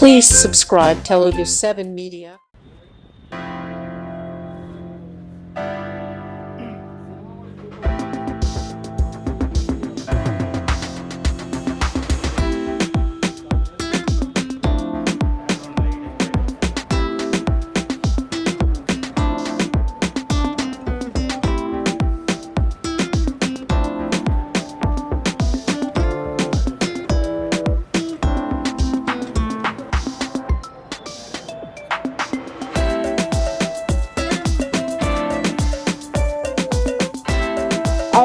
Please subscribe Telugu 7 Media.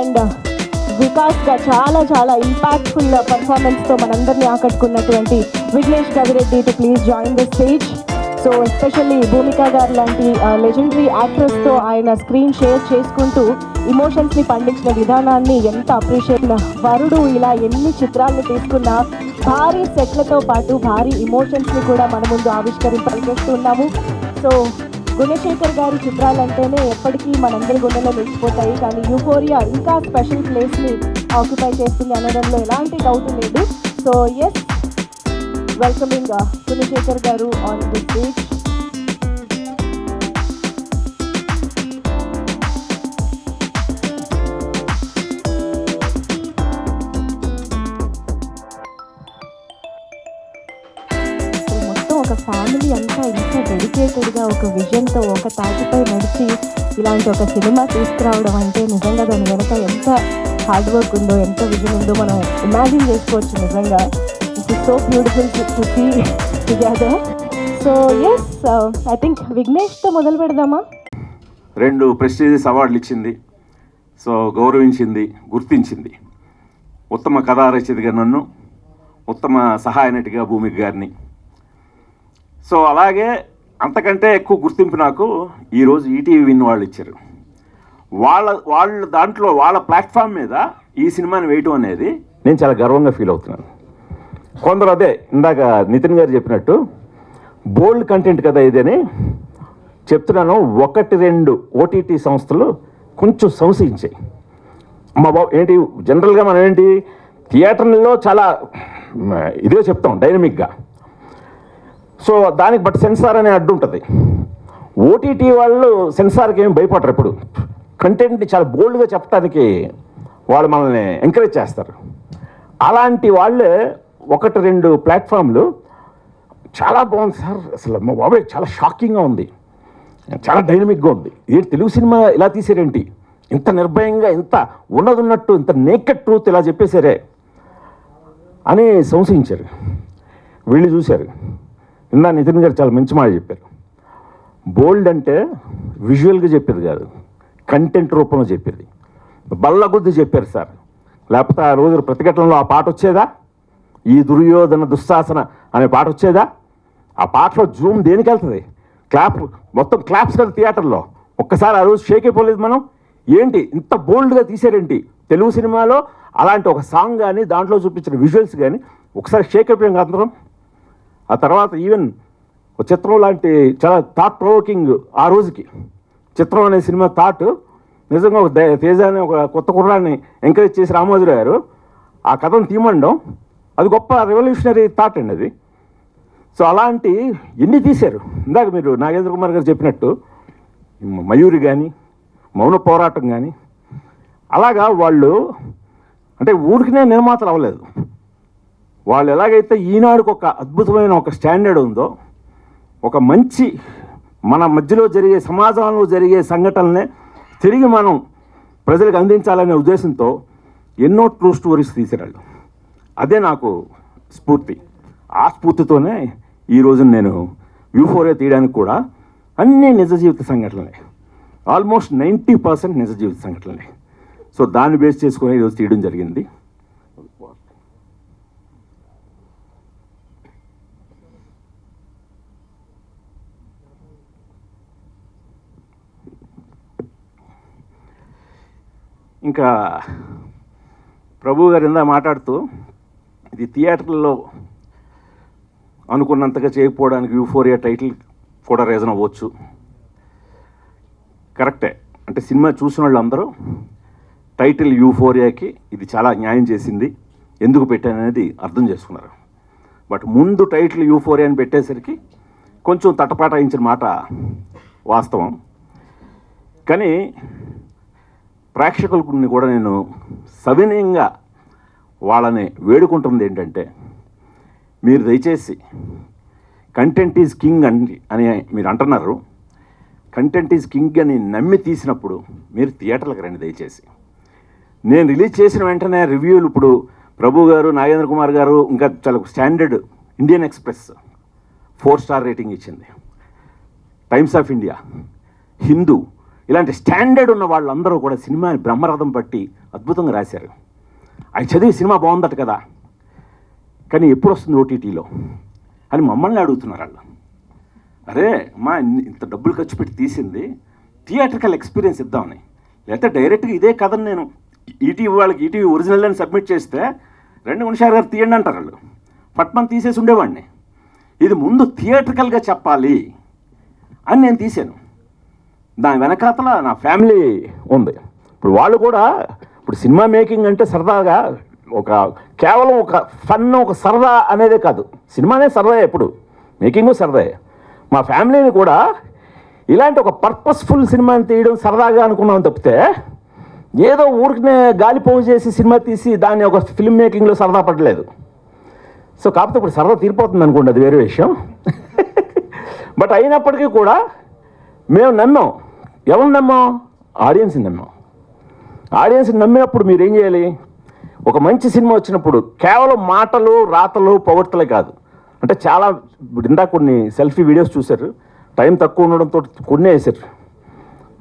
And వికాస్గా చాలా ఇంపాక్ట్ఫుల్ పర్ఫార్మెన్స్తో మనందరినీ ఆకట్టుకున్నటువంటి Vignesh Gavireddy to please join the stage. So especially Bhumika గారు లాంటి లెజెండరీ యాక్ట్రెస్తో ఆయన స్క్రీన్ షేర్ చేసుకుంటూ ఇమోషన్స్ని పండించిన విధానాన్ని ఎంత అప్రిషియేట్. వరుడు ఇలా ఎన్ని చిత్రాలను తీసుకున్నా భారీ సెట్లతో పాటు భారీ ఇమోషన్స్ని కూడా మన ముందు ఆవిష్కరింపజేస్తున్నాము. సో గుణశేఖర్ గారి చిత్రాలంటేనే ఎప్పటికీ మనందరి గుండెలో నిలిచిపోతాయి, కానీ యూఫోరియా ఇంకా స్పెషల్ ప్లేస్ని ఆక్యుపై చేస్తుంది అనడంలో ఎలాంటి డౌట్ లేదు. సో ఎస్, వెల్కమింగ్ గుణశేఖర్ గారు ఆన్ ది స్టేజ్. ఒక ఫ్యామిలీ అంతా ఇంత డెడికేటెడ్గా ఒక విజన్తో ఒక తాటిపై నడిచి ఇలాంటి ఒక సినిమా తీసుకురావడం అంటే నిజంగా దాని వెనక ఎంత హార్డ్ వర్క్ ఉందో, ఎంత విజన్ ఉందో మనం ఇమాజిన్ చేసుకోవచ్చు. నిజంగా it is so beautiful to see together. So yes, I think విఘ్నేష్తో మొదలు పెడదామా? 2 ప్రెస్టీజియస్ అవార్డులు ఇచ్చింది, సో గౌరవించింది, గుర్తించింది. ఉత్తమ కథా రచయితగా నన్ను, ఉత్తమ సహాయ నటిగా భూమిక గారిని. సో అలాగే అంతకంటే ఎక్కువ గుర్తింపు నాకు ఈరోజు ఈటీవీ విన్ వాళ్ళు ఇచ్చారు. వాళ్ళ దాంట్లో వాళ్ళ ప్లాట్ఫామ్ మీద ఈ సినిమాని వేయటం అనేది నేను చాలా గర్వంగా ఫీల్ అవుతున్నాను. కొందరు అదే ఇందాక నితిన్ గారు చెప్పినట్టు బోల్డ్ కంటెంట్ కదా ఇదని చెప్తున్నాను. 1-2 ఓటీటీ సంస్థలు కొంచెం సంశయించాయి. మా బాబు ఏంటి, జనరల్గా మనం ఏంటి థియేటర్లో చాలా ఇదే చెప్తాం డైనమిక్గా. సో దానికి బట్ సెన్సార్ అనే అడ్డు ఉంటుంది. ఓటీటీ వాళ్ళు సెన్సార్కి ఏమి భయపడరు. ఎప్పుడు కంటెంట్ని చాలా బోల్డ్గా చెప్పడానికి వాళ్ళు మనల్ని ఎంకరేజ్ చేస్తారు. అలాంటి వాళ్ళే 1-2 ప్లాట్ఫామ్లు చాలా బాగుంది సార్, అసలు మా బాబాయ్ చాలా షాకింగ్గా ఉంది, చాలా డైనమిక్గా ఉంది, ఏంటి తెలుగు సినిమా ఇలా తీసారేంటి, ఇంత నిర్భయంగా, ఇంత ఉన్నట్టు, ఇంత నేకెడ్ ట్రూత్ ఇలా చెప్పేశారే అని సంశయించారు. వీళ్ళు చూశారు. ఇందా నితిన్ గారు చాలా మంచి మాట చెప్పారు. బోల్డ్ అంటే విజువల్గా చెప్పేది కాదు, కంటెంట్ రూపంలో చెప్పేది. బల్లగుద్ది చెప్పారు సార్, లేకపోతే ఆ రోజు ప్రతిఘటనలో ఆ పాట వచ్చేదా? ఈ దుర్యోధన దుశ్శాసన అనే పాట వచ్చేదా? ఆ పాటలో జూమ్ దేనికి వెళ్తుంది? మొత్తం క్లాప్స్ కదా థియేటర్లో. ఒక్కసారి ఆ రోజు షేక్ అయిపోలేదు మనం. ఏంటి ఇంత బోల్డ్గా తీసారేంటి తెలుగు సినిమాలో? అలాంటి ఒక సాంగ్ కానీ దాంట్లో చూపించిన విజువల్స్ కానీ ఒకసారి షేక్ అయిపోయాం కదా అందరం. ఆ తర్వాత ఈవెన్ ఒక చిత్రం లాంటి చాలా థాట్ ప్రొవోకింగ్ ఆ రోజుకి చిత్రం అనే సినిమా థాట్ నిజంగా ఒక తేజ అనే ఒక కొత్త కుర్రాన్ని ఎంకరేజ్ చేసి రామోజీరావు గారు ఆ కథను తీయమండం, అది గొప్ప రెవల్యూషనరీ థాట్ అండి అది. సో అలాంటి ఎన్ని తీశారు. ఇందాక మీరు నాగేంద్ర కుమార్ గారు చెప్పినట్టు మయూరి కానీ, మౌన పోరాటం కానీ, అలాగా వాళ్ళు అంటే ఊరికినే నిర్మాతలు అవ్వలేదు. వాళ్ళు ఎలాగైతే ఈనాడుకు ఒక అద్భుతమైన ఒక స్టాండర్డ్ ఉందో, ఒక మంచి మన మధ్యలో జరిగే సమాజంలో జరిగే సంఘటనలనే తిరిగి మనం ప్రజలకు అందించాలనే ఉద్దేశంతో ఎన్నో ట్రూ స్టోరీస్ తీసేరాళ్ళు. అదే నాకు స్ఫూర్తి. ఆ స్ఫూర్తితోనే ఈరోజు నేను యూఫోరియా తీయడానికి కూడా అన్నీ నిజ జీవిత సంఘటనలే, ఆల్మోస్ట్ 90% నిజ జీవిత సంఘటనలే. సో దాన్ని బేస్ చేసుకొని ఈరోజు తీయడం జరిగింది. ఇంకా ప్రభు గారు ఇందా మాట్లాడుతూ ఇది థియేటర్లో అనుకున్నంతగా చేయకపోవడానికి యూఫోరియా టైటిల్ కూడా రీజన్ అవ్వచ్చు. కరెక్టే, అంటే సినిమా చూసిన వాళ్ళందరూ టైటిల్ యూఫోరియాకి ఇది చాలా న్యాయం చేసింది, ఎందుకు పెట్టాననేది అర్థం చేసుకున్నారు. బట్ ముందు టైటిల్ యూఫోరియా అని పెట్టేసరికి కొంచెం తటపాటాయించిన మాట వాస్తవం. కానీ ప్రేక్షకులని కూడా నేను సవినయంగా వాళ్ళని వేడుకుంటుంది ఏంటంటే, మీరు దయచేసి కంటెంట్ ఈజ్ కింగ్ అని మీరు అంటున్నారు. కంటెంట్ ఈజ్ కింగ్ అని నమ్మి తీసినప్పుడు మీరు థియేటర్లకు రండి దయచేసి. నేను రిలీజ్ చేసిన వెంటనే రివ్యూలు ఇప్పుడు ప్రభు గారు, నాగేంద్ర కుమార్ గారు, ఇంకా చాలా standard Indian express 4 star rating ఇచ్చింది. టైమ్స్ ఆఫ్ ఇండియా, హిందూ, ఇలాంటి స్టాండర్డ్ ఉన్న వాళ్ళందరూ కూడా సినిమాని బ్రహ్మరథం పట్టి అద్భుతంగా రాశారు. అది చదివి సినిమా బాగుందట కదా, కానీ ఎప్పుడు వస్తుంది ఓటీటీలో అని మమ్మల్ని అడుగుతున్నారు వాళ్ళు. అరే మా ఇంత డబ్బులు ఖర్చు పెట్టి తీసింది థియేటర్కల్ ఎక్స్పీరియన్స్ ఇద్దామని, లేకపోతే డైరెక్ట్గా ఇదే కథను నేను ఈటీవీ వాళ్ళకి ఈటీవీ ఒరిజినల్ అని సబ్మిట్ చేస్తే 2 నిమిషాలు గారు తీయండి అంటారు వాళ్ళు. పట్మని తీసేసి ఉండేవాడిని. ఇది ముందు థియేటర్కల్గా చెప్పాలి అని నేను తీశాను. దాని వెనకాతల నా ఫ్యామిలీ ఉంది. ఇప్పుడు వాళ్ళు కూడా ఇప్పుడు సినిమా మేకింగ్ అంటే సరదాగా కేవలం ఒక ఫన్, ఒక సరదా అనేదే కాదు. సినిమానే సరదా, ఎప్పుడు మేకింగు సరదా. మా ఫ్యామిలీని కూడా ఇలాంటి ఒక పర్పస్ఫుల్ సినిమాని తీయడం సరదాగా అనుకున్నాం తప్పితే, ఏదో ఊరికి గాలి పోగు చేసి సినిమా తీసి దాన్ని ఒక ఫిల్మ్ మేకింగ్లో సరదా పడలేదు. సో కాకపోతే ఇప్పుడు సరదా తీరిపోతుంది అనుకోండి, అది వేరే విషయం. బట్ అయినప్పటికీ కూడా మేము నమ్మాం. ఎవరు నమ్మాం? ఆడియన్స్ని నమ్మాం. ఆడియన్స్ని నమ్మినప్పుడు మీరు ఏం చేయాలి? ఒక మంచి సినిమా వచ్చినప్పుడు కేవలం మాటలు, రాతలు, పొగడ్తలే కాదు. అంటే చాలా ఇందాక కొన్ని సెల్ఫీ వీడియోస్ చూశారు. టైం తక్కువ ఉండడంతో కొన్ని వేశారు.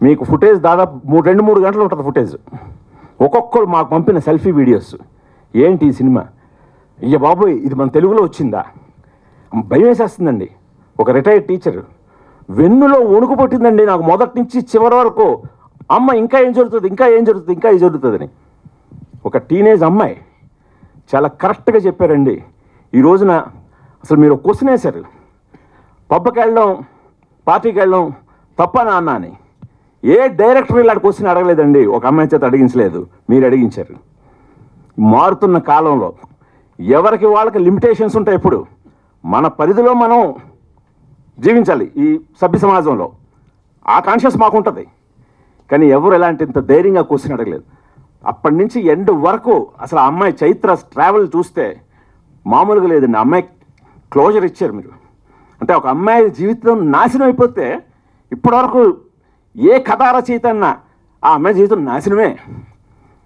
మీకు ఫుటేజ్ దాదాపు 2-3 గంటలు ఉంటుంది ఫుటేజ్. ఒక్కొక్కరు మాకు పంపిన సెల్ఫీ వీడియోస్. ఏంటి ఈ సినిమా? అయ్య బాబోయ్, ఇది మన తెలుగులో వచ్చిందా? భయం వేసేస్తుందండి. ఒక రిటైర్డ్ టీచర్ వెన్నులో వణుకు పట్టిందండి నాకు మొదటి నుంచి చివరి వరకు. అమ్మ ఇంకా ఏం జరుగుతుంది, ఇంకా ఏం జరుగుతుంది, ఇంకా ఏం జరుగుతుందని. ఒక టీనేజ్ అమ్మాయి చాలా కరెక్ట్గా చెప్పారండి. ఈ రోజున అసలు మీరు క్వశ్చన్ వేశారు, పబ్కి వెళ్ళడం, పార్టీకి వెళ్ళడం తప్ప నాన్న అని. ఏ డైరెక్టర్ ఇలాంటి క్వశ్చన్ అడగలేదండి. ఒక అమ్మాయి చేత అడిగించలేదు, మీరు అడిగించారు. మారుతున్న కాలంలో ఎవరికి వాళ్ళకి లిమిటేషన్స్ ఉంటాయి. ఇప్పుడు మన పరిధిలో మనం జీవించాలి ఈ సభ్య సమాజంలో. ఆ కాన్షియస్ మాకుంటుంది. కానీ ఎవరు ఎలాంటి ఇంత ధైర్యంగా క్వశ్చన్ అడగలేదు. అప్పటి నుంచి ఎండ్ వరకు అసలు ఆ అమ్మాయి చైత్ర ట్రావెల్ చూస్తే మామూలుగా లేదండి. ఆ అమ్మాయి క్లోజర్ ఇచ్చారు మీరు. అంటే ఒక అమ్మాయి జీవితం నాశనం అయిపోతే ఇప్పటివరకు ఏ కథా రచయిత అన్నా ఆ అమ్మాయి జీవితం నాశనమే.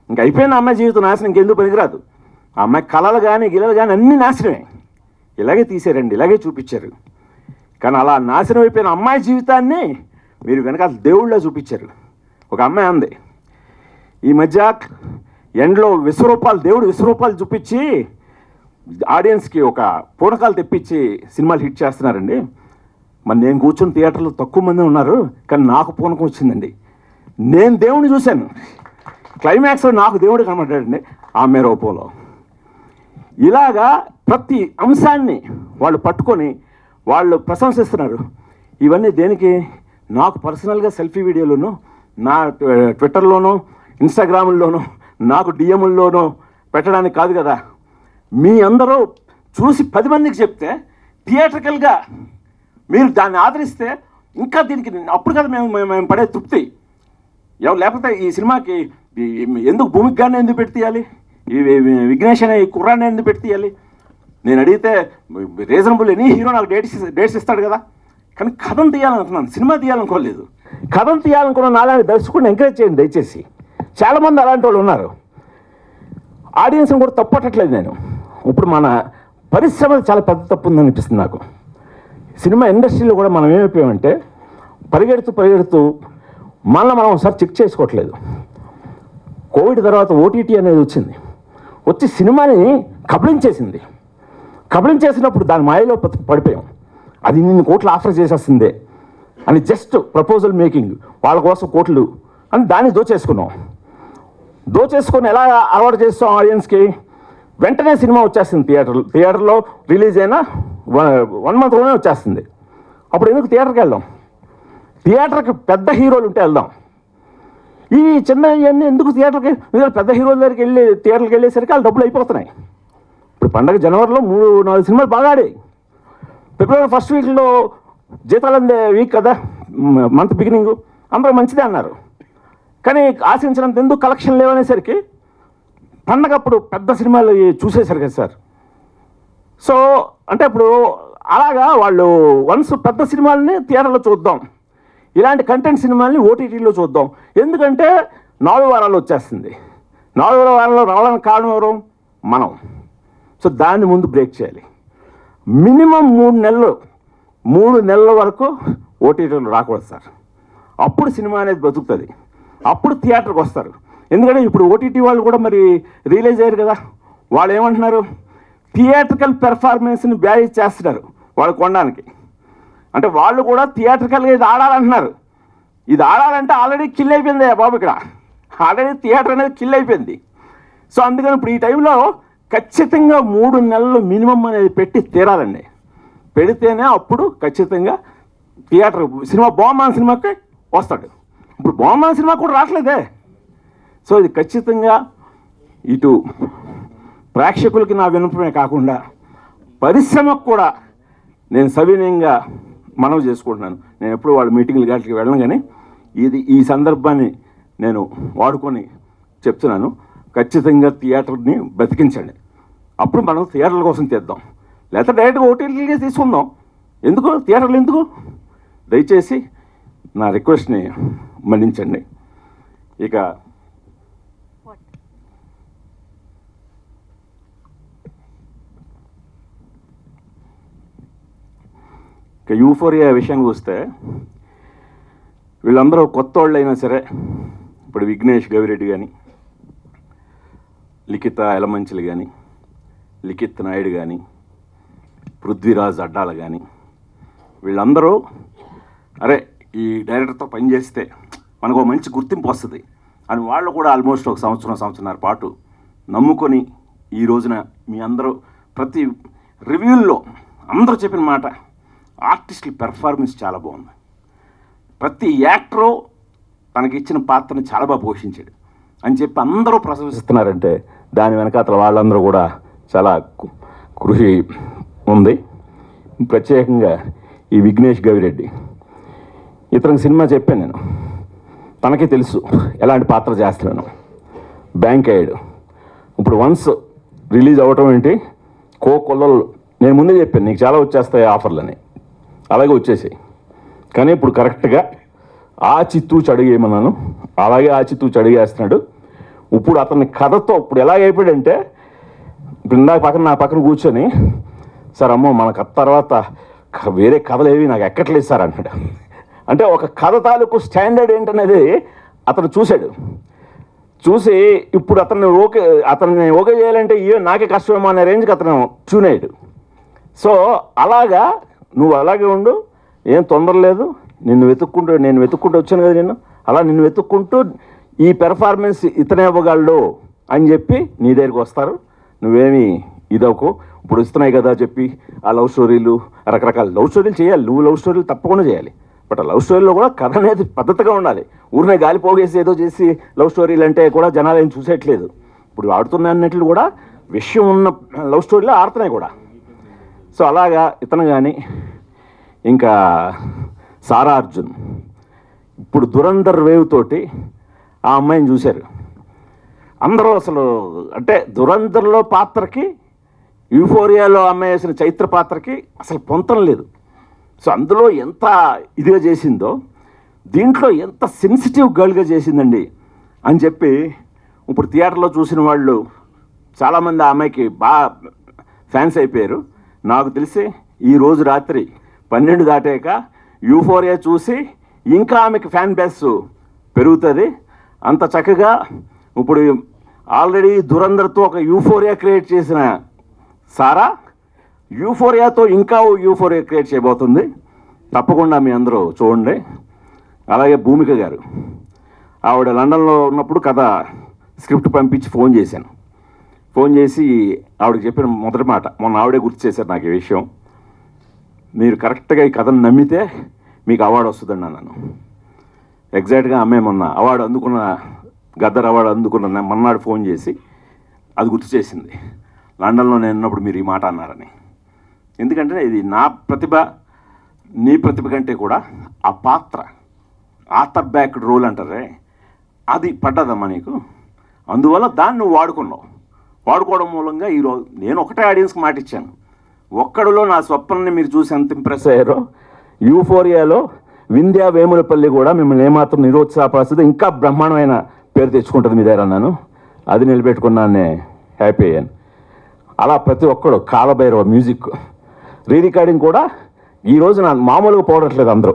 ఇంక అయిపోయిన అమ్మాయి జీవితం నాశనం, ఇంకెందుకు పనికిరాదు. ఆ అమ్మాయి కళలు కానీ గిలలు కానీ అన్నీ నాశనమే. ఇలాగే తీశారండి, ఇలాగే చూపించారు. కానీ అలా నాశనం అయిపోయిన అమ్మాయి జీవితాన్ని మీరు వెనకాల దేవుళ్ళ చూపించారు. ఒక అమ్మాయి అంది ఈ మధ్య ఎండ్లో విశ్వరూపాలు, దేవుడు విశ్వరూపాలు చూపించి ఆడియన్స్కి ఒక పూనకాలు తెప్పించి సినిమాలు హిట్ చేస్తున్నారండి. మరి నేను కూర్చుని థియేటర్లో తక్కువ మంది ఉన్నారు, కానీ నాకు పూనకం వచ్చిందండి. నేను దేవుడిని చూశాను. క్లైమాక్స్లో నాకు దేవుడు కనబడ్డాడండి ఆమె రూపంలో. ఇలాగా ప్రతి అంశాన్ని వాళ్ళు పట్టుకొని వాళ్ళు ప్రశంసిస్తున్నారు. ఇవన్నీ దేనికి? నాకు పర్సనల్గా సెల్ఫీ వీడియోలోనూ, నా ట్విట్టర్లోనూ, ఇన్స్టాగ్రామ్లోనూ, నాకు డిఎంల్లోనూ పెట్టడానికి కాదు కదా. మీ అందరూ చూసి 10 మందికి చెప్తే, థియేటర్కల్గా మీరు దాన్ని ఆదరిస్తే ఇంకా దీనికి అప్పుడు కదా మేము పడే తృప్తి. లేకపోతే ఈ సినిమాకి ఎందుకు భూమికి గానే ఎందుకు పెట్టి తీయాలి? ఈ విఘ్నేష్ అనే ఈ కుర్రాన్ని ఎందుకు పెట్టి తీయాలి? నేను అడిగితే రీజనబుల్ ఎనీ హీరో నాకు డేట్స్ ఇస్తాడు కదా. కానీ కథను తీయాలనుకున్నాను, సినిమా తీయాలనుకోలేదు. కథను తీయాలనుకున్న నాలాంటి దర్శకుడిని ఎంకరేజ్ చేయండి దయచేసి. చాలామంది అలాంటి వాళ్ళు ఉన్నారు. ఆడియన్స్ని కూడా తప్పట్టట్లేదు నేను. ఇప్పుడు మన పరిశ్రమ చాలా పెద్ద తప్పు ఉందని అనిపిస్తుంది నాకు. సినిమా ఇండస్ట్రీలో కూడా మనం ఏమైపోయామంటే పరిగెడుతూ మనం ఒకసారి చెక్ చేసుకోవట్లేదు. కోవిడ్ తర్వాత ఓటీటీ అనేది వచ్చి సినిమాని కబళించేసింది. కబళించేసినప్పుడు దాని మాయలో పడిపోయాం. అది 1,000 కోట్లు ఆఫర్ చేసేస్తుందే అని జస్ట్ ప్రపోజల్ మేకింగ్, వాళ్ళ కోసం కోట్లు అని దాన్ని దోచేసుకొని ఎలా అలవాటు చేస్తాం ఆడియన్స్కి? వెంటనే సినిమా వచ్చేస్తుంది థియేటర్లో రిలీజ్ అయినా 1 మంత్లోనే వచ్చేస్తుంది. అప్పుడు ఎందుకు థియేటర్కి వెళ్దాం? థియేటర్కి పెద్ద హీరోలు ఉంటే వెళ్దాం. ఈ చిన్న ఇవన్నీ ఎందుకు థియేటర్కి? పెద్ద హీరోల దగ్గరికి థియేటర్కి వెళ్ళేసరికి వాళ్ళు డబ్బులు అయిపోతున్నాయి. ఇప్పుడు పండగ జనవరిలో 3-4 సినిమాలు బాగా ఆడాయి. ఫిబ్రవరి ఫస్ట్ వీక్లో జీతాలు అందే వీక్ కదా, మంత్ బిగినింగ్, అందరూ మంచిదే అన్నారు. కానీ ఆశించినంత ఎందుకు కలెక్షన్ లేవనేసరికి పండగప్పుడు పెద్ద సినిమాలు చూసేశారు కదా సార్. సో అంటే ఇప్పుడు అలాగా వాళ్ళు వన్స్ పెద్ద సినిమాలని థియేటర్లో చూద్దాం, ఇలాంటి కంటెంట్ సినిమాల్ని ఓటీటీలో చూద్దాం. ఎందుకంటే 4 వారాలు వచ్చేస్తుంది. 4వ వారంలో రావడానికి కారణం ఎవరు? మనం. సో దాన్ని ముందు బ్రేక్ చేయాలి. మినిమం 3 నెలల వరకు ఓటీటీలు రాకూడదు సార్. అప్పుడు సినిమా అనేది బతుకుతుంది, అప్పుడు థియేటర్కి వస్తారు. ఎందుకంటే ఇప్పుడు ఓటీటీ వాళ్ళు కూడా మరి రియలైజ్ అయ్యారు కదా, వాళ్ళు ఏమంటున్నారు, థియేట్రికల్ పెర్ఫార్మెన్స్ని బ్యారేజ్ చేస్తున్నారు వాళ్ళు కొనడానికి. అంటే వాళ్ళు కూడా థియేట్రికల్గా ఇది ఆడాలంటున్నారు. ఇది ఆడాలంటే ఆల్రెడీ కిల్ అయిపోయింది బాబు, ఇక్కడ ఆల్రెడీ థియేటర్ అనేది కిల్ అయిపోయింది. సో అందుకని ఇప్పుడు ఈ టైంలో ఖచ్చితంగా 3 నెలలు మినిమం అనేది పెట్టి తీరాలండి. పెడితేనే అప్పుడు ఖచ్చితంగా థియేటర్ సినిమా బాగుంది సినిమాకి వస్తాడు. ఇప్పుడు బాగుంది సినిమా కూడా రావట్లేదే. సో ఇది ఖచ్చితంగా ఇటు ప్రేక్షకులకి నా వినపమే కాకుండా పరిశ్రమకు కూడా నేను సవినయంగా మనవి చేసుకుంటున్నాను. నేను ఎప్పుడు వాళ్ళ మీటింగ్లు గాటికి వెళ్ళను, కానీ ఈ సందర్భాన్ని నేను వాడుకొని చెప్తున్నాను. ఖచ్చితంగా థియేటర్ని బతికించండి. అప్పుడు మనం థియేటర్ల కోసం తీద్దాం, లేకపోతే డైరెక్ట్గా ఓటీటీలకే తీసుకుందాం. ఎందుకు థియేటర్లు ఎందుకు? దయచేసి నా రిక్వెస్ట్ని మన్నించండి. ఇక యూఫోరియా విషయానికి వస్తే, వీళ్ళందరూ కొత్త వాళ్ళు అయినా సరే, ఇప్పుడు విఘ్నేష్ గవిరెడ్డి కానీ, లిఖిత ఎలమంచిలు కానీ, లిఖిత్ నాయుడు కానీ, పృథ్వీరాజ్ అడ్డాల కానీ, వీళ్ళందరూ అరే ఈ డైరెక్టర్తో పనిచేస్తే మనకు ఒక మంచి గుర్తింపు వస్తుంది అని వాళ్ళు కూడా ఆల్మోస్ట్ ఒక సంవత్సరంన్నర పాటు నమ్ముకొని ఈ రోజున మీ అందరూ ప్రతి రివ్యూల్లో అందరూ చెప్పిన మాట, ఆర్టిస్టుల పెర్ఫార్మెన్స్ చాలా బాగుంది, ప్రతి యాక్టరు తనకి ఇచ్చిన పాత్రని చాలా బాగా పోషించాడు అని చెప్పి అందరూ ప్రశంసిస్తున్నారంటే దాని వెనకాతల వాళ్ళందరూ కూడా చాలా కృషి ఉంది. ప్రత్యేకంగా ఈ విఘ్నేష్ గవిరెడ్డి, ఇతనికి సినిమా చెప్పాను నేను, తనకే తెలుసు ఎలాంటి పాత్ర చేస్తున్నాను. బ్యాంక్ అయ్యాడు. ఇప్పుడు వన్స్ రిలీజ్ అవ్వటం ఏంటి, కోకొల్లలు నేను ముందే చెప్పాను నీకు చాలా వచ్చేస్తాయి ఆఫర్లని, అలాగే వచ్చేసాయి. కానీ ఇప్పుడు కరెక్ట్గా ఆచితూచి అడిగేయమన్నాను, అలాగే ఆచితూచి అడిగేస్తున్నాడు. ఇప్పుడు అతని కథతో ఇప్పుడు ఎలాగైపోయాడంటే, ఇప్పుడు ఇందాక నా పక్కన కూర్చొని సార్ అమ్మో మన కథ తర్వాత వేరే కథలు ఏవి నాకు ఎక్కట్లేదు సార్ అంటాడు. అంటే ఒక కథ తాలూకు స్టాండర్డ్ ఏంటనేది అతను చూశాడు. చూసి ఇప్పుడు అతన్ని ఓకే చేయాలంటే నాకే కష్టమేమో అనే రేంజ్కి అతను ట్యూన్ అయ్యాడు. సో అలాగా నువ్వు అలాగే ఉండు, ఏం తొందర లేదు, నేను వెతుక్కుంటూ వచ్చాను కదా నిన్ను, అలా నిన్ను వెతుక్కుంటూ ఈ పెర్ఫార్మెన్స్ ఇతనే ఇవ్వగలడు అని చెప్పి నీ దగ్గరికి వస్తారు. నువ్వేమి ఇదవకు, ఇప్పుడు ఇస్తున్నాయి కదా చెప్పి ఆ లవ్ స్టోరీలు, రకరకాల లవ్ స్టోరీలు చేయాలి, నువ్వు లవ్ స్టోరీలు తప్పకుండా చేయాలి. బట్ ఆ లవ్ స్టోరీలో కూడా కథ అనేది పద్ధతిగా ఉండాలి. ఊరినే గాలి పోగేసి ఏదో చేసి లవ్ స్టోరీలు అంటే కూడా జనాలు ఏం చూసేయట్లేదు. ఇప్పుడు ఆడుతున్న అన్నట్లు కూడా విషయం ఉన్న లవ్ స్టోరీలో ఆడుతున్నాయి కూడా. సో అలాగా ఇతను కానీ, ఇంకా సారా అర్జున్ ఇప్పుడు దురంధర్ వేవ్ తోటి ఆ అమ్మాయిని చూశారు అందరూ. అసలు అంటే దురంధర్లో పాత్రకి, యూఫోరియాలో అమ్మాయి వేసిన చైత్ర పాత్రకి అసలు పొంతం లేదు. సో అందులో ఎంత ఇదిగా చేసిందో, దీంట్లో ఎంత సెన్సిటివ్ గర్ల్గా చేసిందండి అని చెప్పి ఇప్పుడు థియేటర్లో చూసిన వాళ్ళు చాలామంది ఆ అమ్మాయికి బాగా ఫ్యాన్స్ అయిపోయారు. నాకు తెలిసి ఈరోజు రాత్రి 12 దాటాక యూఫోరియా చూసి ఇంకా ఆమెకి ఫ్యాన్ బేస్ పెరుగుతుంది. అంత చక్కగా ఇప్పుడు ఆల్రెడీ దురంధర్తో ఒక యూఫోరియా క్రియేట్ చేసిన సారా యూఫోరియాతో ఇంకా యూఫోరియా క్రియేట్ చేయబోతుంది. తప్పకుండా మీ అందరూ చూడండి. అలాగే భూమిక గారు, ఆవిడ లండన్లో ఉన్నప్పుడు కథ స్క్రిప్ట్ పంపించి ఫోన్ చేశాను. ఫోన్ చేసి ఆవిడకి చెప్పిన మొదటి మాట మొన్న ఆవిడే గుర్తు చేశారు నాకు ఈ విషయం, మీరు కరెక్ట్గా ఈ కథను నమ్మితే మీకు అవార్డు వస్తుందండి అన్నాను. ఎగ్జాక్ట్గా అమ్మాయి మొన్న అవార్డు అందుకున్న, గద్దర్ అవార్డు అందుకున్న మన్నాడు ఫోన్ చేసి అది గుర్తు చేసింది. లండన్లో నేను ఉన్నప్పుడు మీరు ఈ మాట అన్నారని. ఎందుకంటే ఇది నా ప్రతిభ, నీ ప్రతిభ కంటే కూడా ఆ పాత్ర, ఆథర్ బ్యాక్డ్ రోల్ అంటారే, అది పడ్డదమ్మా నీకు. అందువల్ల దాన్ని నువ్వు వాడుకోవడం మూలంగా ఈరోజు నేను ఒకటే ఆడియన్స్కి మాట ఇచ్చాను. ఒక్కడిలో నా స్వప్నాన్ని మీరు చూసి ఎంత ఇంప్రెస్ అయ్యారో, యూఫోరియాలో వింధ్యా వేములపల్లి కూడా మిమ్మల్ని ఏమాత్రం నిరుత్సాహపరుస్తుంది, ఇంకా బ్రహ్మాండమైన పేరు తెచ్చుకుంటుంది మీ దగ్గర అన్నాను. అది నిలబెట్టుకున్నానే హ్యాపీ అయ్యాను. అలా ప్రతి ఒక్కడు కాలభైరవ మ్యూజిక్ రీ రికార్డింగ్ కూడా ఈరోజు నా మామూలుగా పోవట్లేదు. అందరూ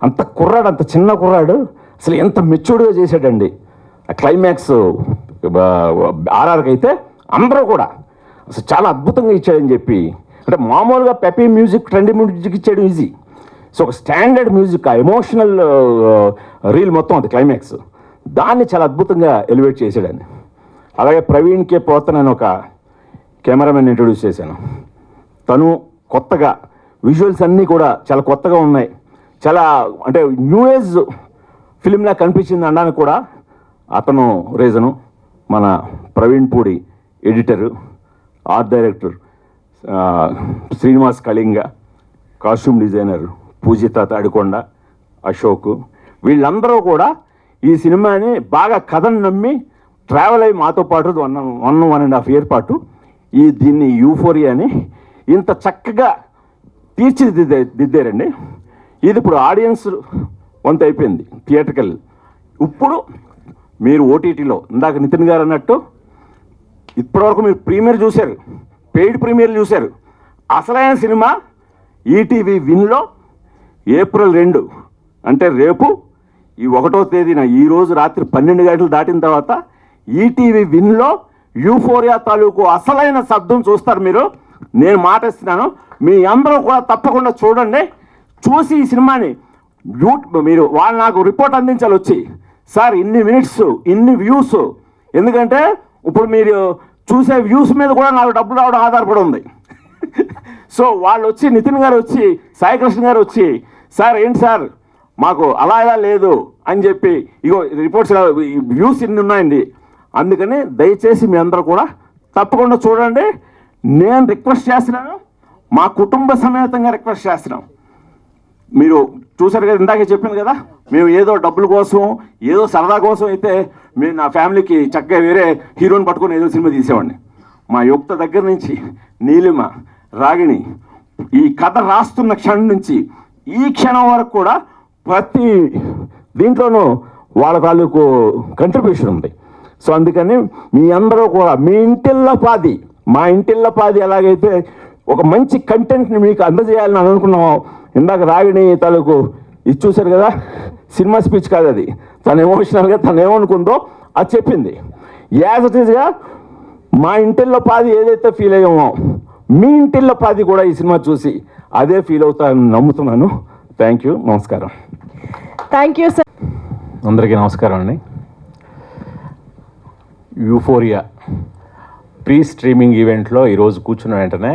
అంత కుర్రాడు, అంత చిన్న కుర్రాడు అసలు ఎంత మెచ్యూర్డ్గా చేశాడండి. ఆ క్లైమాక్స్ ఆర్ఆర్కి అయితే అందరూ కూడా అసలు చాలా అద్భుతంగా ఇచ్చాడని చెప్పి, అంటే మామూలుగా పెపీ మ్యూజిక్, ట్రెండీ మ్యూజిక్ ఇచ్చాడు ఈజీ. సో ఒక స్టాండర్డ్ మ్యూజిక్, ఆ ఎమోషనల్ రీల్ మొత్తం అది క్లైమాక్స్, దాన్ని చాలా అద్భుతంగా ఎలివేట్ చేశాడని. అలాగే ప్రవీణ్ కే పోతన్ అని ఒక కెమెరామెన్ ఇంట్రొడ్యూస్ చేశాను. తను కొత్తగా విజువల్స్ అన్నీ కూడా చాలా కొత్తగా ఉన్నాయి, చాలా అంటే న్యూ ఏజ్ ఫిలింలా కనిపించింది అనడానికి కూడా అతను రీజను. మన Praveen Pudi editor, art director Srinivas Kalinga, costume designer Poojitha Tadikonda, Ashok, వీళ్ళందరూ కూడా ఈ సినిమాని బాగా కథను నమ్మి ట్రావెల్ అయ్యి మాతో పాటు 1.5 year పాటు దీన్ని యూఫోరియాని ఇంత చక్కగా తీర్చిదిద్దారండి. ఇది ఇప్పుడు ఆడియన్స్ వంత అయిపోయింది థియేటర్కల్. ఇప్పుడు మీరు ఓటీటీలో ఇందాక నితిన్ గారు అన్నట్టు ఇప్పటివరకు మీరు ప్రీమియర్ చూశారు, పెయిడ్ ప్రీమియర్లు చూశారు. అసలైన సినిమా ఈటీవీ విన్లో April 2 అంటే రేపు ఈ 1వ తేదీన ఈరోజు రాత్రి 12 గంటలు దాటిన తర్వాత ఈటీవీ విన్లో యూఫోరియా తాలూకు అసలైన శబ్దం చూస్తారు మీరు. నేను మాటిస్తున్నాను, మీ అందరూ కూడా తప్పకుండా చూడండి. చూసి ఈ సినిమాని మీరు వాళ్ళు నాకు రిపోర్ట్ అందించాలి వచ్చి, సార్ ఇన్ని మినిట్స్ ఇన్ని వ్యూస్, ఎందుకంటే ఇప్పుడు మీరు చూసే వ్యూస్ మీద కూడా నాకు డబ్బులు రావడం ఆధారపడి ఉంది. సో వాళ్ళు వచ్చి, నితిన్ గారు వచ్చి, సాయికృష్ణ గారు వచ్చి, సార్ ఏంటి సార్ మాకు అలా ఇలా లేదు అని చెప్పి, ఇగో రిపోర్ట్స్ వ్యూస్ ఇన్ని ఉన్నాయండి, అందుకని దయచేసి మీ అందరూ కూడా తప్పకుండా చూడండి. నేను రిక్వెస్ట్ చేస్తున్నాను, మా కుటుంబ సమేతంగా రిక్వెస్ట్ చేస్తున్నాం. మీరు చూసారు కదా, ఇందాకే చెప్పాను కదా, మేము ఏదో డబ్బుల కోసం ఏదో సరదా కోసం అయితే మేము నా ఫ్యామిలీకి చక్కగా వేరే హీరోని పట్టుకొని ఏదో సినిమా తీసేవాడిని. మా యుక్త దగ్గర నుంచి నీలిమ, రాగిణి, ఈ కథ రాస్తున్న క్షణం నుంచి ఈ క్షణం వరకు కూడా ప్రతి దీంట్లోనూ వాళ్ళ తాలూకు కంట్రిబ్యూషన్ ఉంది. సో అందుకని మీ అందరూ కూడా మీ ఇంటిల్లపాది, మా ఇంటిల్లపాది ఎలాగైతే ఒక మంచి కంటెంట్ని మీకు అందజేయాలని అనుకున్నాము. ఇందాక రాగిణి తాలూకు ఇది చూశారు కదా, సినిమా స్పీచ్ కాదు అది, తను ఎమోషనల్గా తను ఏమనుకుందో అది చెప్పింది. యాజ్ ఇట్ ఈస్గా మా ఇంటిల్లపాది ఏదైతే ఫీల్ అయ్యామో మీ ఇంటిల్లపాది కూడా ఈ సినిమా చూసి అదే ఫీల్ అవుతారని నమ్ముతున్నాను. థ్యాంక్ యూ, నమస్కారం. Thank you sir. అందరికీ నమస్కారం అండి. యూఫోరియా ప్రీ స్ట్రీమింగ్ ఈవెంట్లో ఈరోజు కూర్చున్న వెంటనే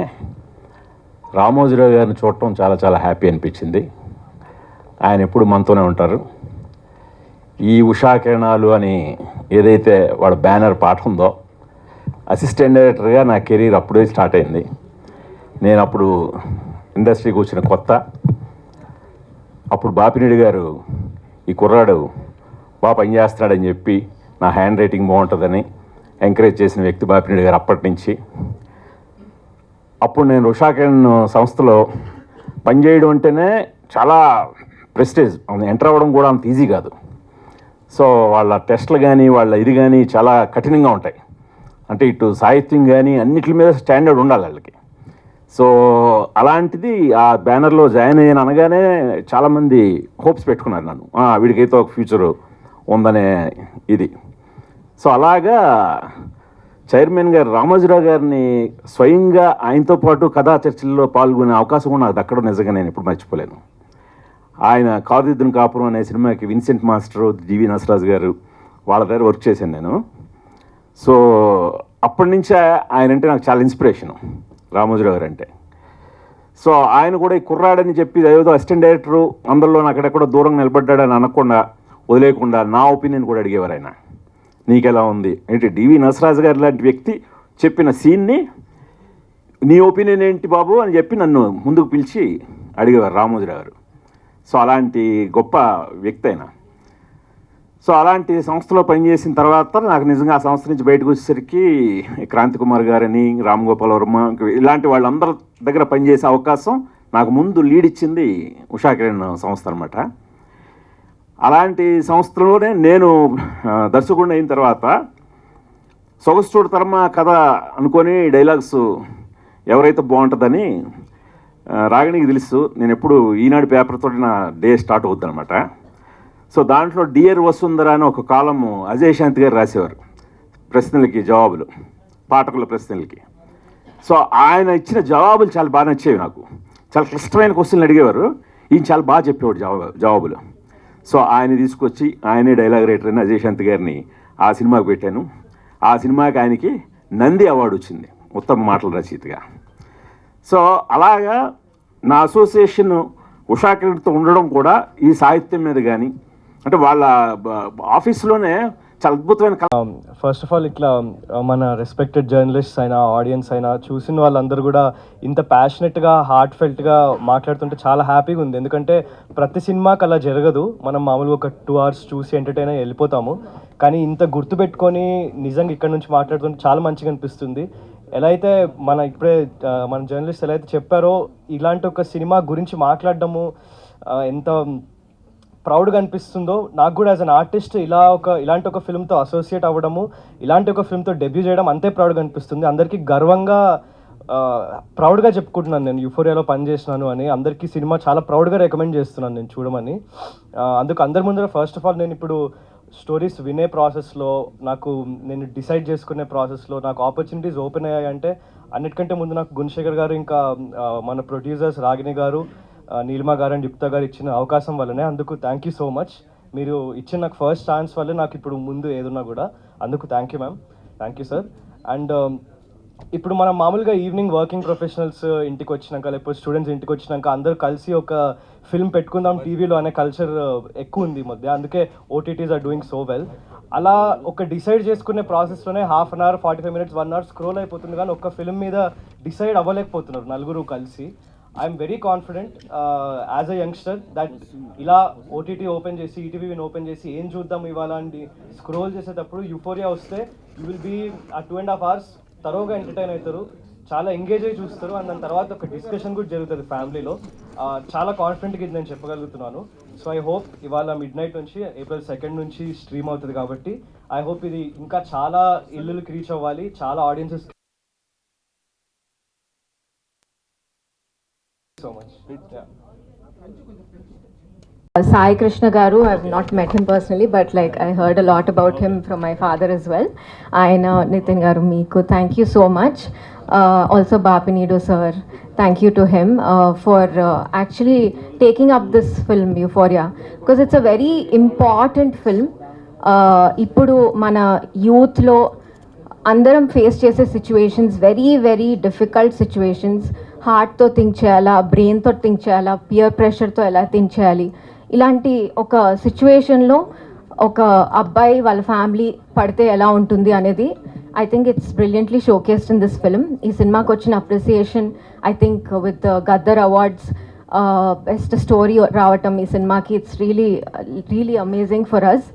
రామోజీరావు గారిని చూడటం చాలా చాలా హ్యాపీ అనిపించింది. ఆయన ఎప్పుడు మనతోనే ఉంటారు. ఈ ఉషా కిరణాలు అని ఏదైతే వాడు బ్యానర్ పాట ఉందో, అసిస్టెంట్ డైరెక్టర్గా నా కెరీర్ అప్పుడే స్టార్ట్ అయింది. నేను అప్పుడు ఇండస్ట్రీకి వచ్చిన కొత్త. అప్పుడు బాపిరెడ్డి గారు ఈ కుర్రాడు బాగా పనిచేస్తున్నాడని చెప్పి నా హ్యాండ్ రైటింగ్ బాగుంటుందని ఎంకరేజ్ చేసిన వ్యక్తి బాపిరెడ్డి గారు అప్పటి నుంచి. అప్పుడు నేను ఉషా కిరణ్ సంస్థలో పనిచేయడం అంటేనే చాలా ప్రెస్టేజ్, ఎంటర్ అవ్వడం కూడా అంత ఈజీ కాదు. సో వాళ్ళ టెస్ట్లు కానీ వాళ్ళ ఇది కానీ చాలా కఠినంగా ఉంటాయి. అంటే ఇటు సాహిత్యం కానీ అన్నిటి మీద స్టాండర్డ్ ఉండాలి వాళ్ళకి. సో అలాంటిది ఆ బ్యానర్లో జాయిన్ అయ్యాను అనగానే చాలామంది హోప్స్ పెట్టుకున్నారు నన్ను, వీడికైతే ఒక ఫ్యూచర్ ఉందనే ఇది. సో అలాగా చైర్మన్ గారు రామోజీరావు గారిని స్వయంగా ఆయనతో పాటు కథా చర్చల్లో పాల్గొనే అవకాశం కూడా నాకు దక్కడం నిజంగా నేను ఎప్పుడు మర్చిపోలేను. ఆయన కారుదిద్దున కాపురం అనే సినిమాకి విన్సెంట్ మాస్టర్, జీవి నసరాజు గారు వాళ్ళ దగ్గర వర్క్ చేశాను నేను. సో అప్పటి నుంచే ఆయన అంటే నాకు చాలా ఇన్స్పిరేషను, రామోజీరావు గారు అంటే. సో ఆయన కూడా ఈ కుర్రాడని చెప్పి ఏదో అసిస్టెంట్ డైరెక్టరు అందరిలో అక్కడెక్కడో దూరం నిలబడ్డాడని అనకుండా వదిలేకుండా నా ఒపీనియన్ కూడా అడిగేవారు ఆయన. నీకెలా ఉంది ఏంటి, డివి నసరాజు గారు లాంటి వ్యక్తి చెప్పిన సీన్ని నీ ఒపీనియన్ ఏంటి బాబు అని చెప్పి నన్ను ముందుకు పిలిచి అడిగేవారు రామోజీరావు గారు. సో అలాంటి గొప్ప వ్యక్తి అయినా. సో అలాంటి సంస్థలో పనిచేసిన తర్వాత నాకు నిజంగా ఆ సంస్థ నుంచి బయటకు వచ్చేసరికి క్రాంతి కుమార్ గారని, రామ్ గోపాల్ వర్మ ఇలాంటి వాళ్ళందరి దగ్గర పనిచేసే అవకాశం నాకు ముందు లీడ్ ఇచ్చింది ఉషా కిరణ్ సంస్థ అనమాట. అలాంటి సంస్థలోనే నేను దర్శకుడిని అయిన తర్వాత సొగసుచూడు తరమ కథ అనుకొని డైలాగ్స్ ఎవరైతే బాగుంటుందని రాగిణికి తెలుసు. నేను ఎప్పుడు ఈనాడు పేపర్తో నా డే స్టార్ట్ అవుద్ది అనమాట. సో దాంట్లో డియర్ వసుంధర అని ఒక కాలము అజయ్ శాంతి గారు రాసేవారు, ప్రశ్నలకి జవాబులు, పాఠకుల ప్రశ్నలకి. సో ఆయన ఇచ్చిన జవాబులు చాలా బాగా నచ్చేవి నాకు. చాలా క్లిష్టమైన క్వశ్చన్లు అడిగేవారు, ఈయన చాలా బాగా చెప్పేవాడు జవాబులు. సో ఆయన తీసుకొచ్చి ఆయనే డైలాగ్ రైటర్ అని అజయ్ శాంతి గారిని ఆ సినిమాకి పెట్టాను. ఆ సినిమాకి ఆయనకి నంది అవార్డు వచ్చింది ఉత్తమ మాటల రచయితగా. సో అలాగా నా అసోసియేషన్ ఉషా కిరణ్తో ఉండడం కూడా ఈ సాహిత్యం మీద కానీ, అంటే వాళ్ళ ఆఫీస్లోనే చాలా అద్భుతమైన ఫస్ట్ ఆఫ్ ఆల్ ఇట్లా మన రెస్పెక్టెడ్ జర్నలిస్ట్స్ అయినా ఆడియన్స్ అయినా చూసిన వాళ్ళందరూ కూడా ఇంత ప్యాషనెట్గా హార్ట్ ఫెల్ట్గా మాట్లాడుతుంటే చాలా హ్యాపీగా ఉంది. ఎందుకంటే ప్రతి సినిమాకి అలా జరగదు. మనం మామూలుగా ఒక 2 hours చూసి ఎంటర్టైన్ అయ్యి వెళ్ళిపోతాము. కానీ ఇంత గుర్తుపెట్టుకొని నిజంగా ఇక్కడ నుంచి మాట్లాడుతుంటే చాలా మంచిగా అనిపిస్తుంది. ఎలా అయితే మన జర్నలిస్ట్ ఎలా అయితే చెప్పారో, ఇలాంటి ఒక సినిమా గురించి మాట్లాడడము ఎంత ప్రౌడ్గా అనిపిస్తుందో నాకు కూడా యాజ్ అన్ ఆర్టిస్ట్ ఇలాంటి ఒక ఫిల్మ్తో అసోసియేట్ అవ్వడము, ఇలాంటి ఒక ఫిల్మ్తో డెబ్యూ చేయడం అంతే ప్రౌడ్గా అనిపిస్తుంది. అందరికీ గర్వంగా ప్రౌడ్గా చెప్పుకుంటున్నాను నేను యూఫోరియాలో పనిచేసినాను అని. అందరికీ సినిమా చాలా ప్రౌడ్గా రికమెండ్ చేస్తున్నాను నేను చూడమని. అందుకు అందరి ముందర ఫస్ట్ ఆఫ్ ఆల్ నేను ఇప్పుడు స్టోరీస్ వినే ప్రాసెస్లో, నేను డిసైడ్ చేసుకునే ప్రాసెస్లో నాకు ఆపర్చునిటీస్ ఓపెన్ అయ్యాయంటే అన్నిటికంటే ముందు నాకు గుణశేఖర్ గారు, ఇంకా మన ప్రొడ్యూసర్స్ రాగిణి గారు, నీలిమా గారు అండ్ యుక్త గారు ఇచ్చిన అవకాశం వల్లనే. అందుకు థ్యాంక్ యూ సో మచ్. మీరు ఇచ్చిన నాకు ఫస్ట్ ఛాన్స్ వల్లే నాకు ఇప్పుడు ముందు ఏదున్నా కూడా. అందుకు thank you ma'am, thank you sir. And ఇప్పుడు మనం మామూలుగా ఈవినింగ్ వర్కింగ్ ప్రొఫెషనల్స్ ఇంటికి వచ్చినాక, లేకపోతే స్టూడెంట్స్ ఇంటికి వచ్చినాక అందరూ కలిసి ఒక ఫిల్మ్ పెట్టుకుందాం టీవీలో అనే కల్చర్ ఎక్కువ ఉంది ఈ మధ్య. అందుకే OTTs are doing so well. అలా ఒక డిసైడ్ చేసుకునే ప్రాసెస్లోనే 1/2 hour 45 minutes 1 hour స్క్రోల్ అయిపోతుంది, కానీ ఒక ఫిల్మ్ మీద డిసైడ్ అవ్వలేకపోతున్నారు నలుగురు కలిసి. I'm very confident as a youngster that ఇలా ఓటీటీ ఓపెన్ చేసి, ఈటీవీని ఓపెన్ చేసి ఏం చూద్దాం ఇవాళ అని స్క్రోల్ చేసేటప్పుడు యూఫోరియా వస్తే యూ విల్ బీ ఆ 2.5 hours తరోగా ఎంటర్టైన్ అవుతారు, చాలా ఎంగేజ్ అయ్యి చూస్తారు. అండ్ దాని తర్వాత ఒక డిస్కషన్ కూడా జరుగుతుంది ఫ్యామిలీలో. చాలా కాన్ఫిడెంట్గా ఇది నేను చెప్పగలుగుతున్నాను. సో ఐ హోప్ ఇవాళ midnight నుంచి April 2nd నుంచి స్ట్రీమ్ అవుతుంది కాబట్టి ఐ హోప్ ఇది ఇంకా చాలా ఇల్లులకి రీచ్ అవ్వాలి, చాలా audiences. So much. Yeah. Sai Krishna Garu, I've not met him personally, but like I heard a lot about him from my father as well. Aina Nitin Garu Meeku, thank you so much. Also Bapinidu sir, thank you to him for actually taking up this film Euphoria, because it's a very important film. Ippudu mana youth lo అందరం face చేసే situations very difficult situations. హార్ట్తో think చేయాలా, బ్రెయిన్తో think చేయాలా, pear ప్రెషర్తో ఎలా think చేయాలి, ఇలాంటి ఒక సిచ్యువేషన్లో ఒక అబ్బాయి వాళ్ళ ఫ్యామిలీ పడితే ఎలా ఉంటుంది అనేది I think it's brilliantly showcased in this film. ఈ సినిమాకి వచ్చిన appreciation I think with Gaddar awards best story రావటం ఈ సినిమాకి, it's really amazing for us.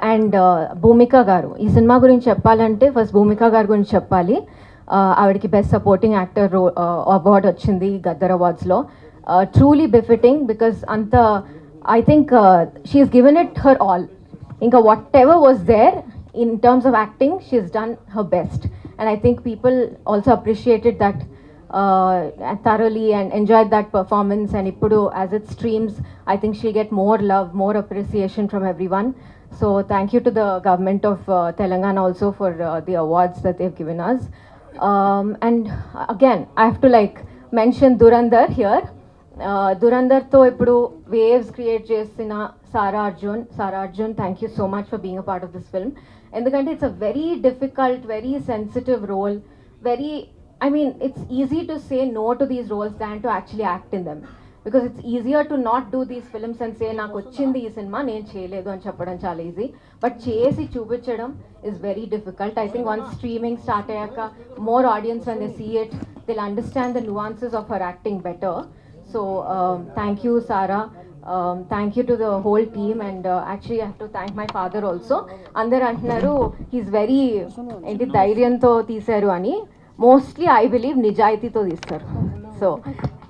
And Bhumika గారు, ఈ సినిమా గురించి చెప్పాలంటే ఫస్ట్ భూమిక గారి గురించి చెప్పాలి. ఆవిడకి బెస్ట్ సపోర్టింగ్ యాక్టర్ అవార్డ్ వచ్చింది గద్దర్ అవార్డ్స్లో. ట్రూలీ బిఫిటింగ్, బికాస్ అంత I think she's given it her all. ఇంకా whatever was there in terms of acting she's done her best. And I think people also appreciated that thoroughly and enjoyed that performance. And ippudu as it streams, I think she'll get more love, more appreciation from everyone. So thank you to the government of Telangana also for the awards that they've given us. And again I have to like mention Dhurandhar here. Dhurandhar tho ippudu waves create chesina Sara Arjun, thank you so much for being a part of this film. Endukante it's a very difficult, very sensitive role. I mean, it's easy to say no to these roles than to actually act in them, because it's easier to not do these films and say నాకు వచ్చింది ఈ cinema నేను చేయలేదు అని చెప్పడం చాలా easy, but చేసి చూపించడం is very difficult. I think once streaming start అయ్యాక more audience when they see it, they'll understand the nuances of her acting better. So thank you, Sarah. Thank you to the whole team, and actually I have to thank my father also. Andaru antunaru he's very enti ధైర్యంతో తీశారు అని. Mostly I believe నిజాయితీతో తీస్తారు. So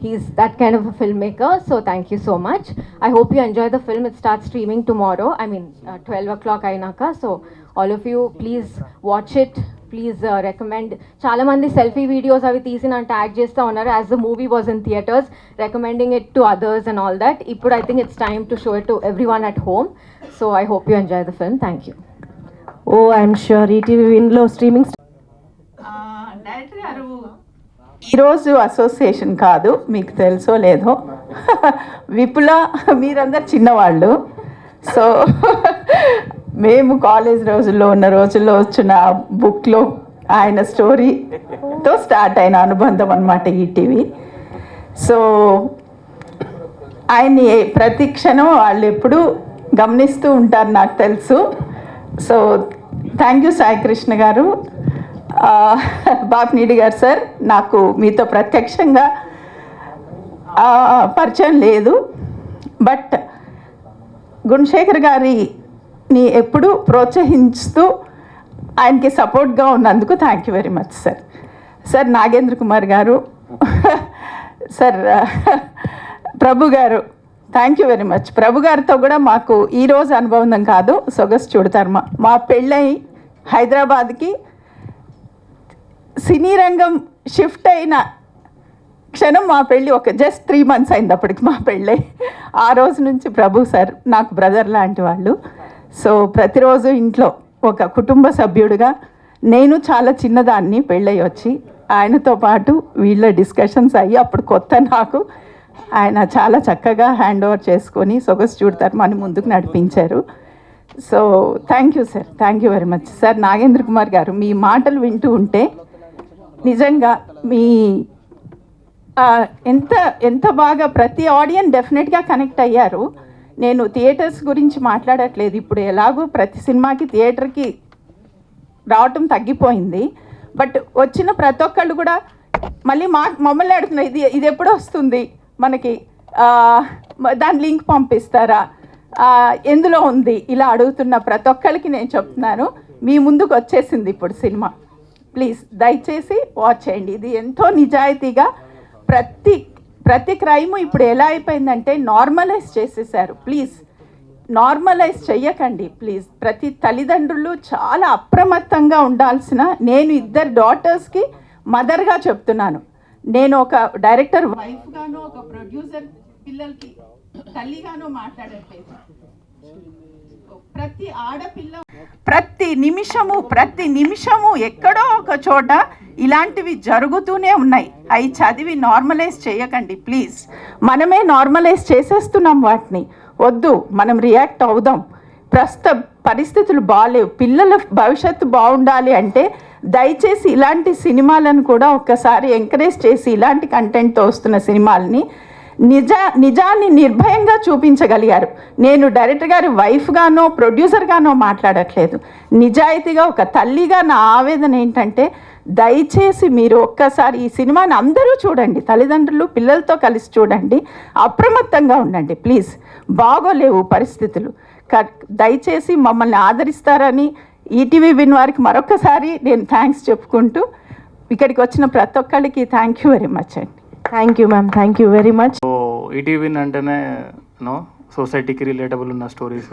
he's that kind of a filmmaker. So thank you so much. I hope you enjoy the film. It starts streaming tomorrow. I mean 12 o'clock ainaka. So all of you please watch it. Please recommend. చాలా మంది selfie videos అవి తీసి నన్ను tag చేస్తూ ఉన్నారు as the movie was in theatres, recommending it to others and all that. ఇప్పుడు I think it's time to show it to everyone at home. So I hope you enjoy the film. Thank you. Oh I'm sure ETV విన్లో streaming. Director గారు ఈరోజు association కాదు, మీకు తెలుసో లేదో, విపుల మీరందరు చిన్నవాళ్ళు. సో మేము కాలేజ్ రోజుల్లో ఉన్న రోజుల్లో వచ్చిన బుక్లో ఆయన స్టోరీతో స్టార్ట్ అయిన అనుబంధం అన్నమాట ఈటీవీ. సో ఆయన్ని ప్రతి క్షణం వాళ్ళు ఎప్పుడూ గమనిస్తూ ఉంటారు, నాకు తెలుసు. So thank you Sai Krishna గారు, బాపినీడి గారు సార్. నాకు మీతో ప్రత్యక్షంగా పరిచయం లేదు, బట్ గుణశేఖర్ గారిని ఎప్పుడూ ప్రోత్సహిస్తూ ఆయనకి సపోర్ట్గా ఉన్నందుకు thank you very much sir. Sir Nagendra Kumar గారు, సార్ ప్రభు గారు, థ్యాంక్ యూ వెరీ మచ్. ప్రభు గారితో కూడా మాకు ఈరోజు అనుబంధం కాదు, సొగసు చూడతారు. మా పెళ్ళై హైదరాబాద్కి సినీ రంగం షిఫ్ట్ అయిన క్షణం మా పెళ్ళి ఒక జస్ట్ 3 months అయింది అప్పటికి మా పెళ్ళై. ఆ రోజు నుంచి ప్రభు సార్ నాకు బ్రదర్ లాంటి వాళ్ళు. సో ప్రతిరోజు ఇంట్లో ఒక కుటుంబ సభ్యుడిగా, నేను చాలా చిన్నదాన్ని పెళ్ళై వచ్చి ఆయనతో పాటు వీళ్ళ డిస్కషన్స్ అయ్యి అప్పుడు కొత్త నాకు, ఆయన చాలా చక్కగా హ్యాండ్ ఓవర్ చేసుకొని సొగసు చూడతారు మన ముందుకు నడిపించారు. So thank you sir, thank you very much sir. Nagendra Kumar గారు, మీ మాటలు వింటూ ఉంటే నిజంగా మీ ఎంత బాగా ప్రతి ఆడియన్స్ డెఫినెట్గా కనెక్ట్ అయ్యారు. నేను థియేటర్స్ గురించి మాట్లాడట్లేదు, ఇప్పుడు ఎలాగో ప్రతి సినిమాకి థియేటర్కి రావటం తగ్గిపోయింది. బట్ వచ్చిన ప్రతి ఒక్కళ్ళు కూడా మళ్ళీ మమ్మల్ని అడుగుతున్నారు, ఇది ఎప్పుడు వస్తుంది మనకి, దాని లింక్ పంపిస్తారా, ఎందులో ఉంది, ఇలా అడుగుతున్న ప్రతి ఒక్కరికి నేను చెప్తున్నాను, మీ ముందుకు వచ్చేసింది ఇప్పుడు సినిమా. ప్లీజ్ దయచేసి వాచ్ చేయండి. ఇది ఎంతో నిజాయితీగా ప్రతి క్రైము ఇప్పుడు ఎలా అయిపోయిందంటే నార్మలైజ్ చేసేసారు. ప్లీజ్ నార్మలైజ్ చెయ్యకండి ప్లీజ్. ప్రతి తల్లిదండ్రులు చాలా అప్రమత్తంగా ఉండాల్సిన, నేను 2 డాటర్స్కి మదర్గా చెప్తున్నాను. నేను ఒక డైరెక్టర్ వైఫ్గానో ఒక ప్రొడ్యూసర్ పిల్లలకి తల్లిగానో మాట్లాడట్లేదు. ప్రతి ఆడపిల్ల ప్రతి నిమిషము ఎక్కడో ఒక చోట ఇలాంటివి జరుగుతూనే ఉన్నాయి. అవి చదివి నార్మలైజ్ చేయకండి ప్లీజ్. మనమే నార్మలైజ్ చేసేస్తున్నాం వాటిని. వద్దు, మనం రియాక్ట్ అవుదాం. ప్రస్తుత పరిస్థితులు బాగాలేవు, పిల్లల భవిష్యత్తు బాగుండాలి అంటే దయచేసి ఇలాంటి సినిమాలను కూడా ఒక్కసారి ఎంకరేజ్ చేసి, ఇలాంటి కంటెంట్తో వస్తున్న సినిమాలని నిజాన్ని నిర్భయంగా చూపించగలిగారు. నేను డైరెక్టర్ గారి వైఫ్గానో ప్రొడ్యూసర్గానో మాట్లాడట్లేదు, నిజాయితీగా ఒక తల్లిగా నా ఆవేదన ఏంటంటే, దయచేసి మీరు ఒక్కసారి ఈ సినిమాని అందరూ చూడండి, తల్లిదండ్రులు పిల్లలతో కలిసి చూడండి, అప్రమత్తంగా ఉండండి ప్లీజ్. బాగోలేవు పరిస్థితులు. దయచేసి మమ్మల్ని ఆదరిస్తారని ఈటీవీ విన్ వారికి మరొకసారి నేను థ్యాంక్స్ చెప్పుకుంటూ, ఇక్కడికి వచ్చిన ప్రతి ఒక్కరికి థ్యాంక్ యూ వెరీ మచ్ అండి. Thank you ma'am, thank you very much. So ETV అంటేనే సొసైటీకి రిలేటబుల్ ఉన్న stories,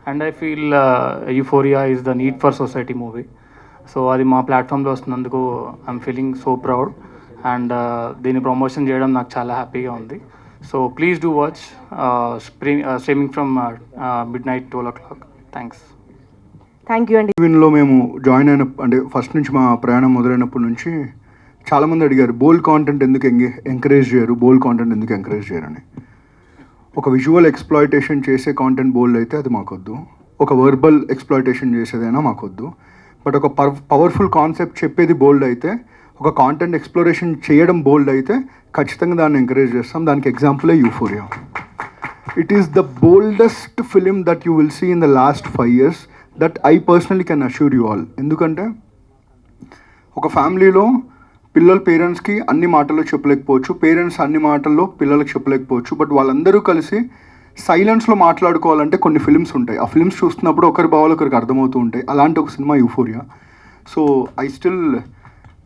and I feel Euphoria is the need for society movie. So అది మా ప్లాట్ఫామ్లో వస్తున్నందుకు I'm feeling so proud, and దీన్ని promotion చేయడం నాకు చాలా హ్యాపీగా ఉంది. So please do watch streaming from midnight 12 o'clock. Thanks. Thank you అండి. ఈవెన్లో మేము జాయిన్ అయిన అంటే ఫస్ట్ నుంచి మా ప్రయాణం మొదలైనప్పటి నుంచి చాలామంది అడిగారు బోల్డ్ కాంటెంట్ ఎందుకు ఎంకరేజ్ చేయరు, బోల్డ్ కాంటెంట్ ఎందుకు ఎంకరేజ్ చేయరని. ఒక విజువల్ ఎక్స్ప్లాయిటేషన్ చేసే కాంటెంట్ బోల్డ్ అయితే అది మాకొద్దు, ఒక వర్బల్ ఎక్స్ప్లాయిటేషన్ చేసేదైనా మాకొద్దు. బట్ ఒక పవర్ఫుల్ కాన్సెప్ట్ చెప్పేది బోల్డ్ అయితే, ఒక కాంటెంట్ ఎక్స్ప్లోరేషన్ చేయడం బోల్డ్ అయితే ఖచ్చితంగా దాన్ని ఎంకరేజ్ చేస్తాం. దానికి ఎగ్జాంపులే Euphoria. It is the boldest film that you will see in the last 5 years that I personally can assure you all. ఎందుకంటే ఒక ఫ్యామిలీలో పేరెంట్స్కి అన్ని మాటల్లో చెప్పలేకపోవచ్చు, పేరెంట్స్ అన్ని మాటల్లో పిల్లలకు చెప్పలేకపోవచ్చు. బట్ వాళ్ళందరూ కలిసి సైలెన్స్లో మాట్లాడుకోవాలంటే కొన్ని ఫిల్మ్స్ ఉంటాయి. ఆ ఫిల్మ్స్ చూస్తున్నప్పుడు ఒకరి భావాలు ఒకరికి అర్థమవుతూ ఉంటాయి. అలాంటి ఒక సినిమా యూఫోరియా. సో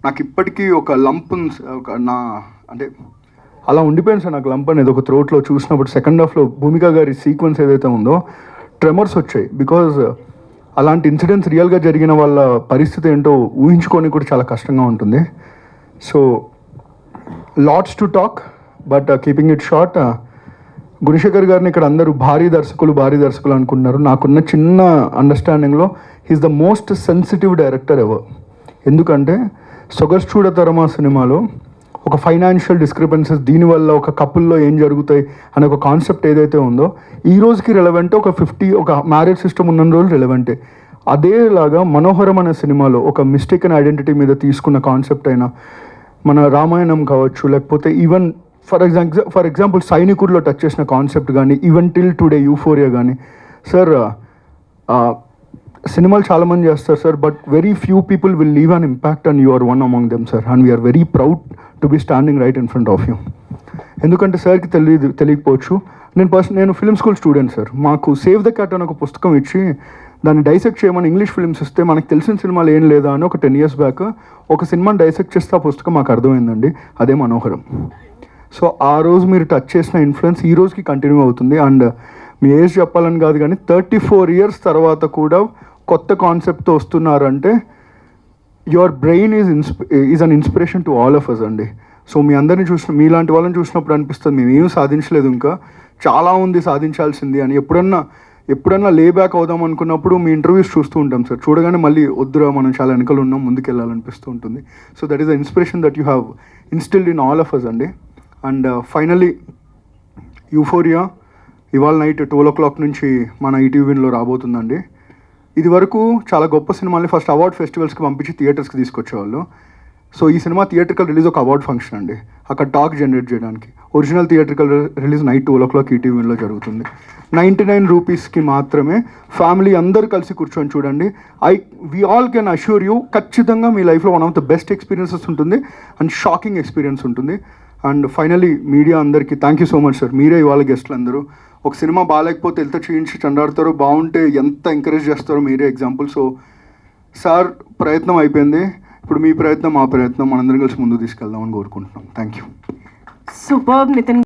నాకు ఇప్పటికీ ఒక లంప్ అంటే అలా ఉండిపోయింది సార్ నాకు లంప్ అనేది ఒక థ్రోట్లో చూసినప్పుడు. సెకండ్ హాఫ్లో భూమిక గారి సీక్వెన్స్ ఏదైతే ఉందో ట్రెమర్స్ వచ్చాయి. బికాజ్ అలాంటి ఇన్సిడెంట్స్ రియల్గా జరిగిన వాళ్ళ పరిస్థితి ఏంటో ఊహించుకొని కూడా చాలా కష్టంగా ఉంటుంది. So lots to talk but keeping it short. Gunasekhar గారిని ఇక్కడ అందరూ భారీ దర్శకులు అనుకుంటున్నారు. నాకున్న చిన్న అండర్స్టాండింగ్లో he's the most sensitive director ever. ఎందుకంటే సొగస్చూడతరమా సినిమాలో ఒక ఫైనాన్షియల్ డిస్క్రిపెన్సీస్, దీనివల్ల ఒక కపుల్లో ఏం జరుగుతాయి అనే ఒక కాన్సెప్ట్ ఏదైతే ఉందో ఈ రోజుకి రెలవెంటే, ఒక మ్యారేజ్ సిస్టమ్ ఉన్న రోజులు రెలవెంటే. అదేలాగా మనోహరం అనే సినిమాలో ఒక మిస్టేక్ అండ్ ఐడెంటిటీ మీద తీసుకున్న కాన్సెప్ట్ అయినా మన రామాయణం కావచ్చు, లేకపోతే ఈవెన్ ఫర్ ఎగ్జాంపుల్ సైనికుడిలో టచ్ చేసిన కాన్సెప్ట్ కానీ, ఈవెన్ టిల్ టుడే యూఫోరియా కానీ. సార్ సినిమాలు చాలామంది చేస్తారు sir, but very few people will leave an impact and you are one among them sir. And we're very proud to be standing right in front of you. ఎందుకంటే సార్కి తెలియకపోవచ్చు, నేను film school student sir. మాకు save the cat అని ఒక పుస్తకం ఇచ్చి దాన్ని డైసెక్ట్ చేయమని ఇంగ్లీష్ ఫిల్మ్స్ ఇస్తే మనకు తెలిసిన సినిమాలు ఏం లేదా అని ఒక 10 years బ్యాక్ ఒక సినిమాని డైసెక్ట్ చేస్తే ఆ పుస్తకం మాకు అర్థమైందండి. అదే మనోహరం. సో ఆ రోజు మీరు టచ్ చేసిన ఇన్ఫ్లుయెన్స్ ఈ రోజుకి కంటిన్యూ అవుతుంది. అండ్ మీ ఏజ్ చెప్పాలని కాదు కానీ 34 years తర్వాత కూడా కొత్త కాన్సెప్ట్తో వస్తున్నారంటే your brain is an inspiration to all of us అండి. సో మీ అందరిని మీలాంటి వాళ్ళని చూసినప్పుడు అనిపిస్తుంది మేము ఏం సాధించలేదు, ఇంకా చాలా ఉంది సాధించాల్సింది అని. ఎప్పుడన్నా లే బ్యాక్ అవుదాం అనుకున్నప్పుడు మీ ఇంటర్వ్యూస్ చూస్తూ ఉంటాం సార్. చూడగానే మళ్ళీ వద్దురా మనం చాలా వెనకలు ఉన్నాం, ముందుకెళ్ళాలనిపిస్తూ ఉంటుంది. So that is the inspiration that you have instilled in all of us అండి. అండ్ ఫైనలీ యూఫోరియా ఇవాళ నైట్ 12 o'clock నుంచి మన ఈటీవీలో రాబోతుందండి. ఇది వరకు చాలా గొప్ప సినిమాని ఫస్ట్ అవార్డ్ ఫెస్టివల్స్కి పంపించి థియేటర్స్కి తీసుకొచ్చేవాళ్ళు. సో ఈ సినిమా థియేట్రికల్ రిలీజ్ ఒక అవార్డ్ ఫంక్షన్ అండి, అక్కడ టాక్ జనరేట్ చేయడానికి. Original theatrical release night 12 o'clock ఈటీవీలో జరుగుతుంది. 99 rupeesకి మాత్రమే. ఫ్యామిలీ అందరూ కలిసి కూర్చొని చూడండి. We all can assure you, ఖచ్చితంగా మీ లైఫ్లో one of the best experiences ఉంటుంది అండ్ షాకింగ్ ఎక్స్పీరియన్స్ ఉంటుంది. అండ్ ఫైనలీ మీడియా అందరికీ thank you so much sir. మీరే ఇవాళ గెస్ట్లు అందరూ. ఒక సినిమా బాగాలేకపోతే ఎంత చేయించి చండాడతారో, బాగుంటే ఎంత ఎంకరేజ్ చేస్తారో మీరే ఎగ్జాంపుల్. సో సార్ ప్రయత్నం అయిపోయింది, ఇప్పుడు మీ ప్రయత్నం మా ప్రయత్నం మనందరం కలిసి ముందుకు తీసుకెళ్దామని కోరుకుంటున్నాం. Thank you. సూపర్బ్ నితిన్.